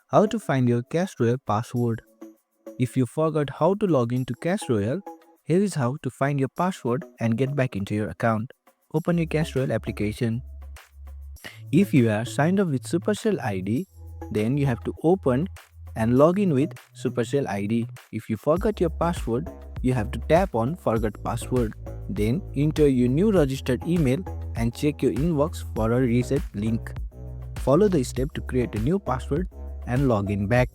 How to find your Clash Royale password. If you forgot how to log into Clash Royale, here is how to find your password and get back into your account. Open your Clash Royale application. If you are signed up with Supercell ID, then you have to open and log in with Supercell ID. If you forgot your password, you have to tap on Forgot Password. Then enter your new registered email and check your inbox for a reset link. Follow the step to create a new password and log in back.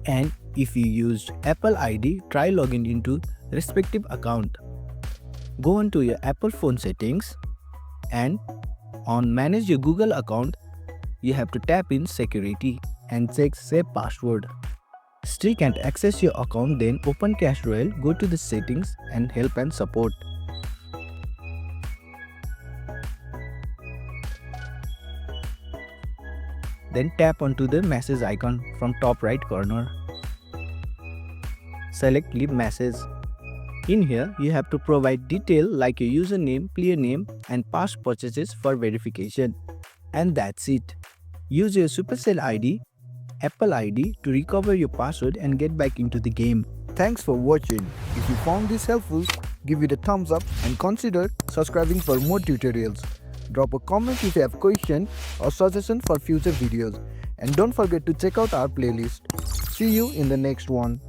And if you used Apple ID, try logging into respective account. Go on to your Apple phone settings and on manage your Google account, you have to tap in security and check save password. Still can't access your account, then open Clash Royale, go to the settings and help and support. Then tap onto the message icon from top right corner. Select leave message. In here, you have to provide detail like your username, player name and past purchases for verification. And that's it. Use your Supercell ID, Apple ID to recover your password and get back into the game. Thanks for watching. If you found this helpful, give it a thumbs up and consider subscribing for more tutorials. Drop a comment if you have question or suggestion for future videos. And don't forget to check out our playlist. See you in the next one.